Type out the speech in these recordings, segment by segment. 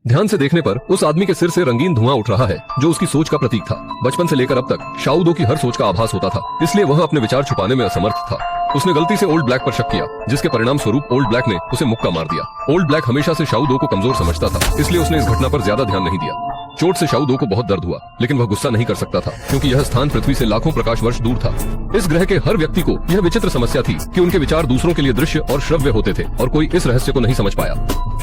ध्यान से देखने पर उस आदमी के सिर से रंगीन धुआं उठ रहा है जो उसकी सोच का प्रतीक था। बचपन से लेकर अब तक शाओ दो की हर सोच का आभास होता था, इसलिए वह अपने विचार छुपाने में असमर्थ था। उसने गलती से ओल्ड ब्लैक पर शक किया, जिसके परिणाम स्वरूप ओल्ड ब्लैक ने उसे मुक्का मार दिया। ओल्ड ब्लैक हमेशा से शाओ दो को कमजोर समझता था, इसलिए उसने इस घटना पर ज्यादा ध्यान नहीं दिया। चोट से शाओ दो को बहुत दर्द हुआ, लेकिन वह गुस्सा नहीं कर सकता था क्योंकि यह स्थान पृथ्वी से लाखों प्रकाश वर्ष दूर था। इस ग्रह के हर व्यक्ति को यह विचित्र समस्या थी कि उनके विचार दूसरों के लिए दृश्य और श्रव्य होते थे और कोई इस रहस्य को नहीं समझ पाया।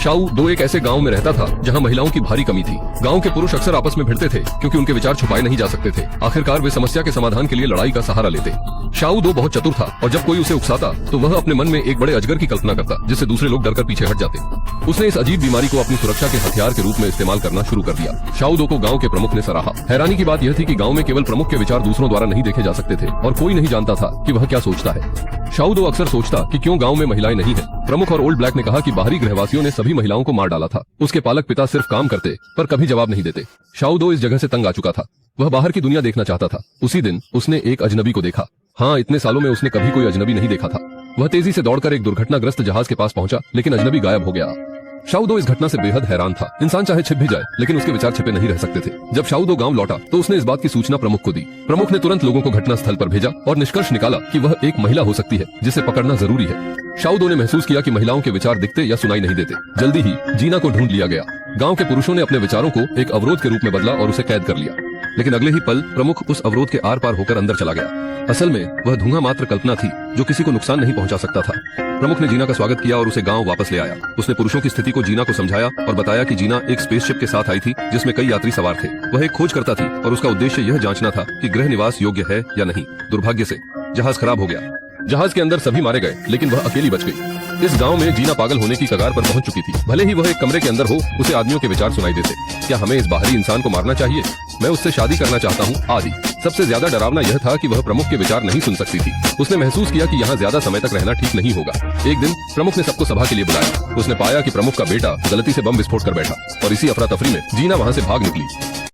शाओ दो एक ऐसे गांव में रहता था जहां महिलाओं की भारी कमी थी। गांव के पुरुष अक्सर आपस में भिड़ते थे क्योंकि उनके विचार छुपाए नहीं जा सकते थे। आखिरकार वे समस्या के समाधान के लिए लड़ाई का सहारा लेते। शाओ दो बहुत चतुर था और जब कोई उसे उकसाता तो वह अपने मन में एक बड़े अजगर की कल्पना करता, जिससे दूसरे लोग डरकर पीछे हट जाते। उसने इस अजीब बीमारी को अपनी सुरक्षा के हथियार के रूप में इस्तेमाल करना शुरू कर दिया। शाओ दो को गांव के प्रमुख ने सराहा। हैरानी की बात यह थी कि गांव में केवल प्रमुख के विचार दूसरों द्वारा नहीं देखे जा सकते थे और कोई नहीं जानता था कि वह क्या सोचता है। शाओ दो अक्सर सोचता कि क्यों गांव में महिलाएं नहीं हैं। प्रमुख और ओल्ड ब्लैक ने कहा कि बाहरी ग्रहवासियों ने सभी महिलाओं को मार डाला था। उसके पालक पिता सिर्फ काम करते पर कभी जवाब नहीं देते। शाओ दो इस जगह से तंग आ चुका था। वह बाहर की दुनिया देखना चाहता था। उसी दिन उसने एक अजनबी को देखा। हाँ, इतने सालों में उसने कभी कोई अजनबी नहीं देखा था। वह तेजी से दौड़कर एक दुर्घटनाग्रस्त जहाज के पास पहुंचा, लेकिन अजनबी गायब हो गया। शाओ दो इस घटना से बेहद हैरान था। इंसान चाहे छिप भी जाए, लेकिन उसके विचार छिपे नहीं रह सकते थे। जब शाओ दो गांव लौटा तो उसने इस बात की सूचना प्रमुख को दी। प्रमुख ने तुरंत लोगों को घटना स्थल पर भेजा और निष्कर्ष निकाला कि वह एक महिला हो सकती है जिसे पकड़ना जरूरी है। शाओ दो ने महसूस किया कि महिलाओं के विचार दिखते या सुनाई नहीं देते। जल्दी ही जीना को ढूंढ लिया गया। गांव के पुरुषों ने अपने विचारों को एक अवरोध के रूप में बदला और उसे कैद कर लिया, लेकिन अगले ही पल प्रमुख उस अवरोध के आर पार होकर अंदर चला गया। असल में वह धुआं मात्र कल्पना थी जो किसी को नुकसान नहीं पहुंचा सकता था। प्रमुख ने जीना का स्वागत किया और उसे गांव वापस ले आया। उसने पुरुषों की स्थिति को जीना को समझाया और बताया कि जीना एक स्पेसशिप के साथ आई थी जिसमें कई यात्री सवार थे। वह एक खोज करता थी और उसका उद्देश्य यह जांचना था कि ग्रह निवास योग्य है या नहीं। दुर्भाग्य से जहाज खराब हो गया। जहाज के अंदर सभी मारे गए, लेकिन वह अकेली बच गई। इस गांव में जीना पागल होने की कगार पर पहुंच चुकी थी। भले ही वह एक कमरे के अंदर हो, उसे आदमियों के विचार सुनाई देते। क्या हमें इस बाहरी इंसान को मारना चाहिए? मैं उससे शादी करना चाहता हूँ आदि। सबसे ज्यादा डरावना यह था कि वह प्रमुख के विचार नहीं सुन सकती थी। उसने महसूस किया कि यहाँ ज्यादा समय तक रहना ठीक नहीं होगा। एक दिन प्रमुख ने सबको सभा के लिए बुलाया। उसने पाया कि प्रमुख का बेटा गलती से बम विस्फोट कर बैठा और इसी अफरा तफरी में जीना वहाँ से भाग निकली।